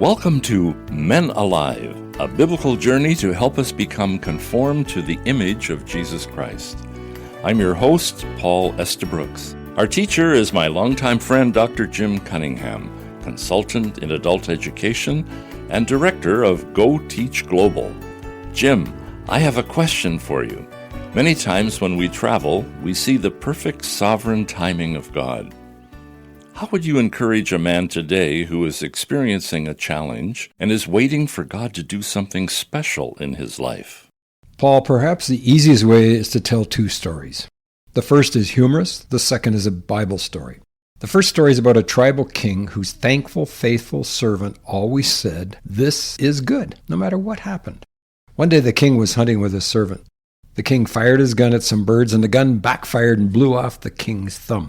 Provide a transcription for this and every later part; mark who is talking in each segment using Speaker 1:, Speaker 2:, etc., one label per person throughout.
Speaker 1: Welcome to Men Alive, a biblical journey to help us become conformed to the image of Jesus Christ. I'm your host, Paul Estabrooks. Our teacher is my longtime friend, Dr. Jim Cunningham, consultant in adult education and director of Go Teach Global. Jim, I have a question for you. Many times when we travel, we see the perfect sovereign timing of God. How would you encourage a man today who is experiencing a challenge and is waiting for God to do something special in his life?
Speaker 2: Paul, perhaps the easiest way is to tell two stories. The first is humorous, the second is a Bible story. The first story is about a tribal king whose thankful, faithful servant always said, "This is good," no matter what happened. One day the king was hunting with his servant. The king fired his gun at some birds, and the gun backfired and blew off the king's thumb.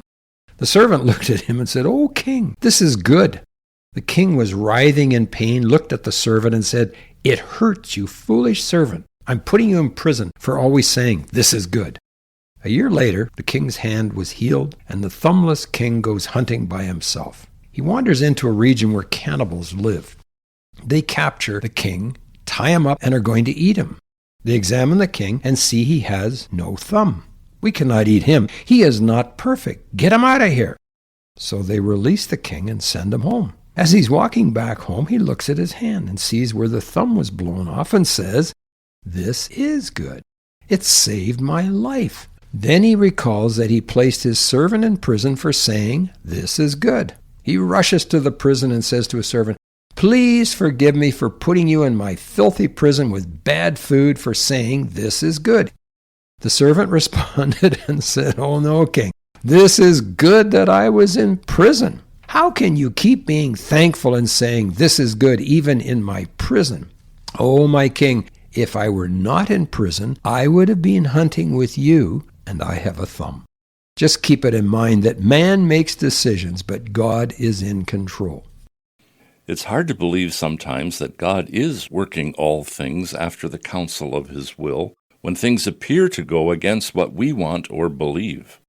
Speaker 2: The servant looked at him and said, "Oh, king, this is good." The king was writhing in pain, looked at the servant and said, "It hurts, you foolish servant. I'm putting you in prison for always saying, 'This is good.'" A year later, the king's hand was healed, and the thumbless king goes hunting by himself. He wanders into a region where cannibals live. They capture the king, tie him up, and are going to eat him. They examine the king and see he has no thumb. "We cannot eat him. He is not perfect. Get him out of here." So they release the king and send him home. As he's walking back home, he looks at his hand and sees where the thumb was blown off and says, "This is good. It saved my life." Then he recalls that he placed his servant in prison for saying, "This is good." He rushes to the prison and says to his servant, "Please forgive me for putting you in my filthy prison with bad food for saying, 'This is good.'" The servant responded and said, "Oh no, king, this is good that I was in prison. How can you keep being thankful and saying, 'This is good,' even in my prison? Oh, my king, if I were not in prison, I would have been hunting with you, and I have a thumb." Just keep it in mind that man makes decisions, but God is in control.
Speaker 1: It's hard to believe sometimes that God is working all things after the counsel of his will, when things appear to go against what we want or believe.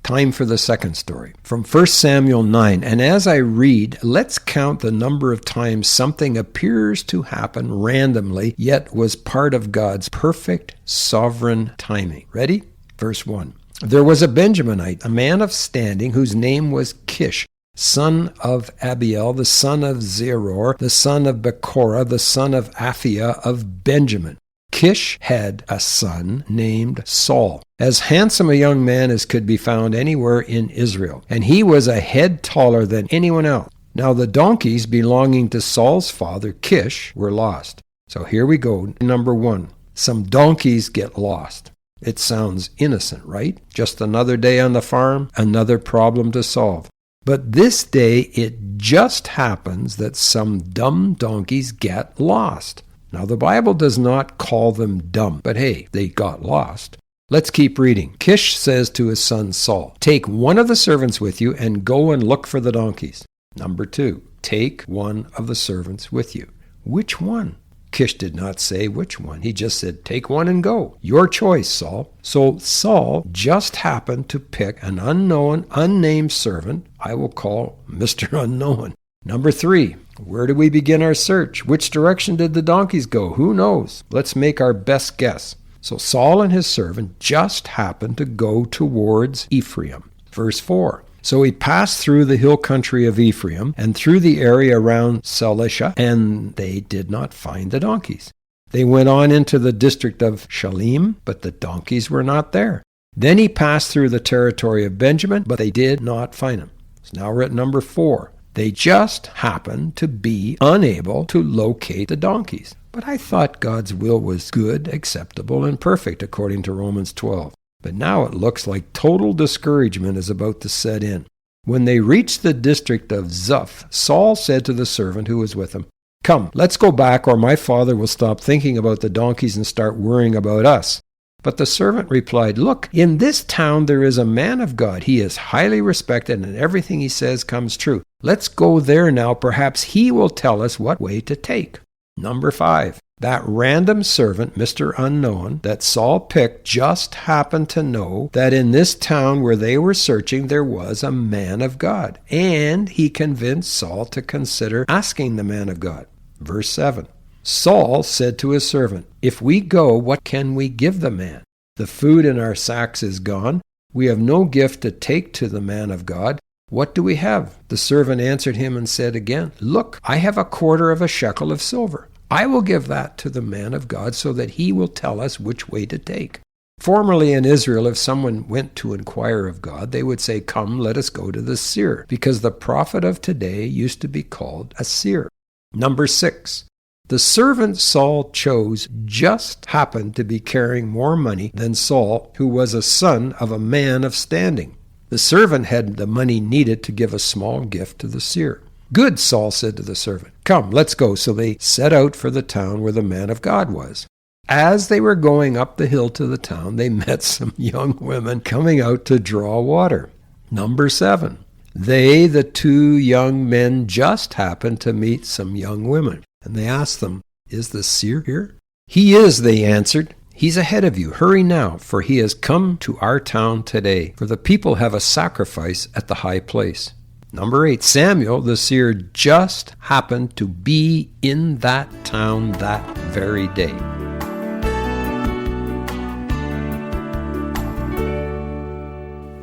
Speaker 2: Time for the second story, from 1 Samuel 9. And as I read, let's count the number of times something appears to happen randomly, yet was part of God's perfect, sovereign timing. Ready? Verse 1. There was a Benjaminite, a man of standing, whose name was Kish, son of Abiel, the son of Zeror, the son of Bekorah, the son of Aphiah of Benjamin. Kish had a son named Saul, as handsome a young man as could be found anywhere in Israel, and he was a head taller than anyone else. Now the donkeys belonging to Saul's father, Kish, were lost. So here we go. Number 1, some donkeys get lost. It sounds innocent, right? Just another day on the farm, another problem to solve. But this day it just happens that some dumb donkeys get lost. Now, the Bible does not call them dumb, but hey, they got lost. Let's keep reading. Kish says to his son Saul, "Take one of the servants with you and go and look for the donkeys." Number 2, take one of the servants with you. Which one? Kish did not say which one. He just said, "Take one and go. Your choice, Saul." So Saul just happened to pick an unknown, unnamed servant. I will call Mr. Unknown. Number 3, where do we begin our search? Which direction did the donkeys go? Who knows? Let's make our best guess. So Saul and his servant just happened to go towards Ephraim. Verse 4. So he passed through the hill country of Ephraim and through the area around Salisha, and they did not find the donkeys. They went on into the district of Shalim, but the donkeys were not there. Then he passed through the territory of Benjamin, but they did not find them. It's now we're at number 4. They just happened to be unable to locate the donkeys. But I thought God's will was good, acceptable, and perfect, according to Romans 12. But now it looks like total discouragement is about to set in. When they reached the district of Zuph, Saul said to the servant who was with him, "Come, let's go back, or my father will stop thinking about the donkeys and start worrying about us." But the servant replied, "Look, in this town there is a man of God. He is highly respected, and everything he says comes true. Let's go there now. Perhaps he will tell us what way to take." Number 5. That random servant, Mr. Unknown, that Saul picked just happened to know that in this town where they were searching there was a man of God. And he convinced Saul to consider asking the man of God. Verse 7. Saul said to his servant, "If we go, what can we give the man? The food in our sacks is gone. We have no gift to take to the man of God. What do we have?" The servant answered him and said again, "Look, I have 1/4 of a shekel of silver. I will give that to the man of God so that he will tell us which way to take." Formerly in Israel, if someone went to inquire of God, they would say, "Come, let us go to the seer," because the prophet of today used to be called a seer. Number 6. The servant Saul chose just happened to be carrying more money than Saul, who was a son of a man of standing. The servant had the money needed to give a small gift to the seer. "Good," Saul said to the servant. "Come, let's go." So they set out for the town where the man of God was. As they were going up the hill to the town, they met some young women coming out to draw water. Number 7. They, the 2 young men, just happened to meet some young women. And they asked them, "Is the seer here?" "He is," they answered. "He's ahead of you. Hurry now, for he has come to our town today. For the people have a sacrifice at the high place." Number 8. Samuel, the seer, just happened to be in that town that very day.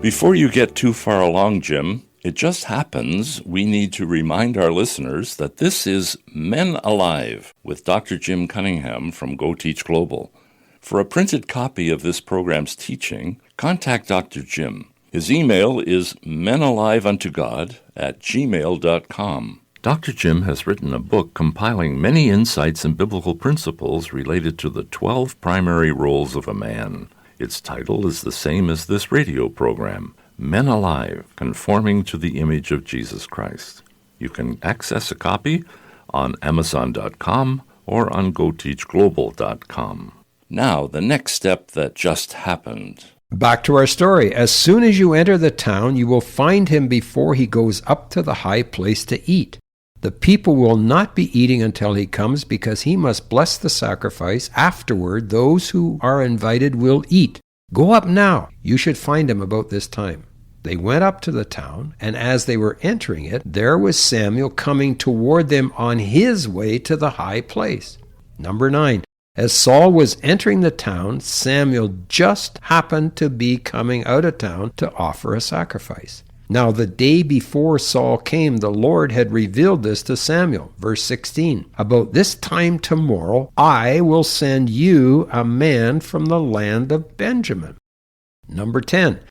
Speaker 1: Before you get too far along, Jim, it just happens we need to remind our listeners that this is Men Alive with Dr. Jim Cunningham from Go Teach Global. For a printed copy of this program's contact Dr. Jim. His email is menaliveuntogod@gmail.com. Dr. Jim has written a book compiling many insights and biblical principles related to the 12 primary roles of a man. Its title is the same as this radio program, Men Alive, Conforming to the Image of Jesus Christ. You can access a copy on Amazon.com or on GoTeachGlobal.com. Now, the next step that just happened.
Speaker 2: Back to our story. As soon as you enter the town, you will find him before he goes up to the high place to eat. The people will not be eating until he comes, because he must bless the sacrifice. Afterward, those who are invited will eat. Go up now. You should find him about this time. They went up to the town, and as they were entering it, there was Samuel coming toward them on his way to the high place. Number 9. As Saul was entering the town, Samuel just happened to be coming out of town to offer a sacrifice. Now the day before Saul came, the Lord had revealed this to Samuel. Verse 16, "About this time tomorrow, I will send you a man from the land of Benjamin." Number 10,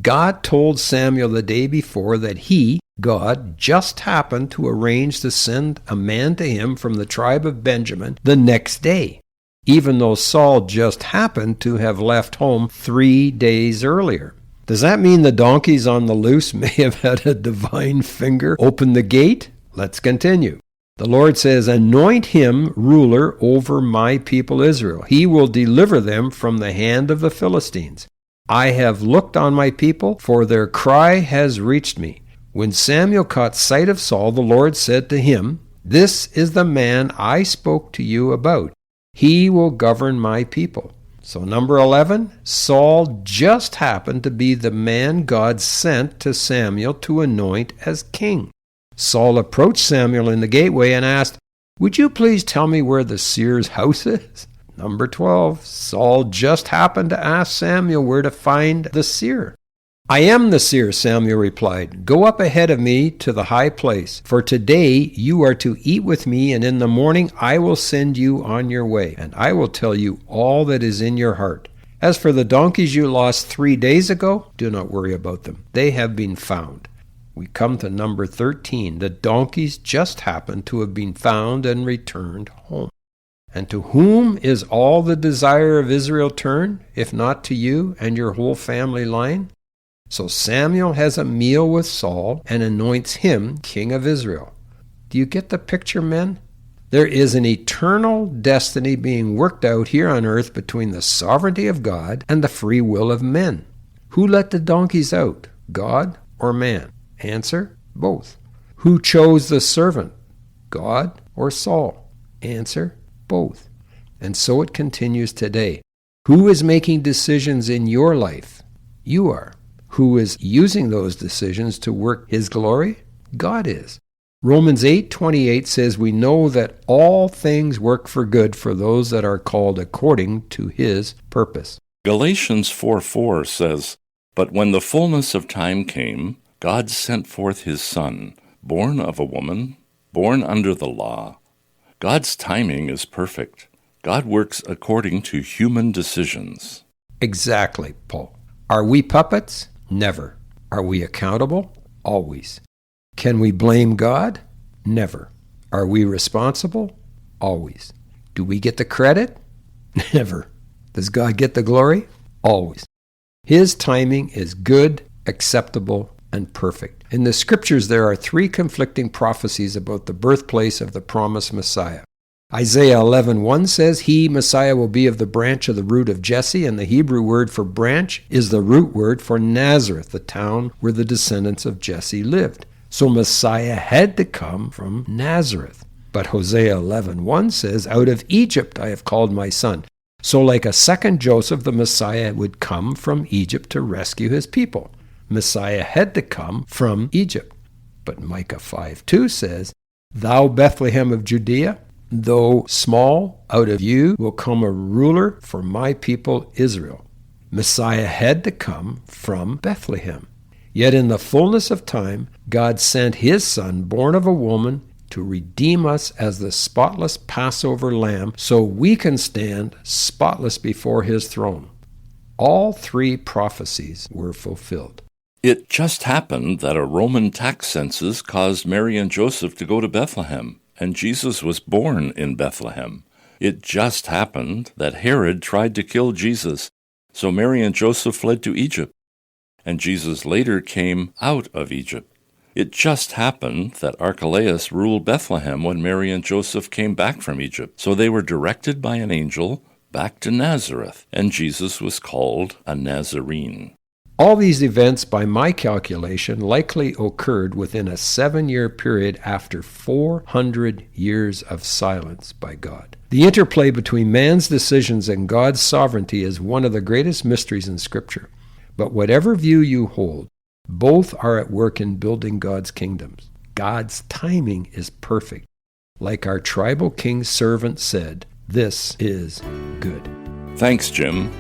Speaker 2: God told Samuel the day before that he, God, just happened to arrange to send a man to him from the tribe of Benjamin the next day, even though Saul just happened to have left home 3 days earlier. Does that mean the donkeys on the loose may have had a divine finger open the gate? Let's continue. The Lord says, "Anoint him ruler over my people Israel. He will deliver them from the hand of the Philistines. I have looked on my people, for their cry has reached me." When Samuel caught sight of Saul, the Lord said to him, "This is the man I spoke to you about. He will govern my people." So number 11, Saul just happened to be the man God sent to Samuel to anoint as king. Saul approached Samuel in the gateway and asked, "Would you please tell me where the seer's house is?" Number 12, Saul just happened to ask Samuel where to find the seer. "I am the seer," Samuel replied. "Go up ahead of me to the high place, for today you are to eat with me, and in the morning I will send you on your way, and I will tell you all that is in your heart. As for the donkeys you lost 3 days ago, do not worry about them. They have been found." We come to number 13. The donkeys just happened to have been found and returned home. "And to whom is all the desire of Israel turned, if not to you and your whole family line?" So Samuel has a meal with Saul and anoints him king of Israel. Do you get the picture, men? There is an eternal destiny being worked out here on earth between the sovereignty of God and the free will of men. Who let the donkeys out, God or man? Answer, both. Who chose the servant, God or Saul? Answer, both. And so it continues today. Who is making decisions in your life? You are. Who is using those decisions to work His glory? God is. Romans 8:28 says, "We know that all things work for good for those that are called according to his purpose."
Speaker 1: Galatians 4:4 says, "But when the fullness of time came, God sent forth his Son, born of a woman, born under the law." God's timing is perfect. God works according to human decisions.
Speaker 2: Exactly, Paul. Are we puppets? Never. Are we accountable? Always. Can we blame God? Never. Are we responsible? Always. Do we get the credit? Never. Does God get the glory? Always. His timing is good, acceptable, and perfect. In the scriptures, there are 3 conflicting prophecies about the birthplace of the promised Messiah. Isaiah 11:1 says, "He, Messiah, will be of the branch of the root of Jesse," and the Hebrew word for branch is the root word for Nazareth, the town where the descendants of Jesse lived. So Messiah had to come from Nazareth. But Hosea 11:1 says, "Out of Egypt I have called my son." So like a second Joseph, the Messiah would come from Egypt to rescue his people. Messiah had to come from Egypt. But Micah 5:2 says, "Thou Bethlehem of Judea, though small, out of you will come a ruler for my people Israel." Messiah had to come from Bethlehem. Yet in the fullness of time, God sent his Son, born of a woman, to redeem us as the spotless Passover lamb so we can stand spotless before his throne. All 3 prophecies were fulfilled.
Speaker 1: It just happened that a Roman tax census caused Mary and Joseph to go to Bethlehem, and Jesus was born in Bethlehem. It just happened that Herod tried to kill Jesus, so Mary and Joseph fled to Egypt, and Jesus later came out of Egypt. It just happened that Archelaus ruled Bethlehem when Mary and Joseph came back from Egypt, so they were directed by an angel back to Nazareth, and Jesus was called a Nazarene.
Speaker 2: All these events, by my calculation, likely occurred within a 7-year period after 400 years of silence by God. The interplay between man's decisions and God's sovereignty is one of the greatest mysteries in Scripture. But whatever view you hold, both are at work in building God's kingdoms. God's timing is perfect. Like our tribal king's servant said, "This is good."
Speaker 1: Thanks, Jim.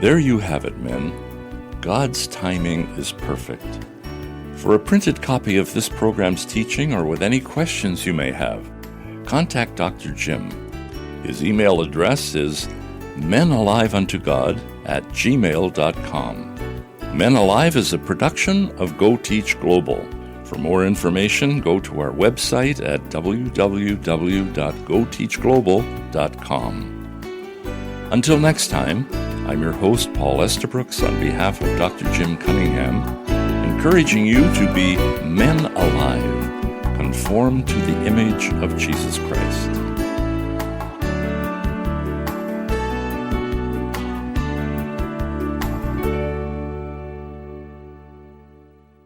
Speaker 1: There you have it, men. God's timing is perfect. For a printed copy of this program's teaching or with any questions you may have, contact Dr. Jim. His email address is menaliveuntogod@gmail.com. Men Alive is a production of Go Teach Global. For more information, go to our website at www.goteachglobal.com. Until next time, I'm your host, Paul Estabrooks, on behalf of Dr. Jim Cunningham, encouraging you to be men alive, conformed to the image of Jesus Christ.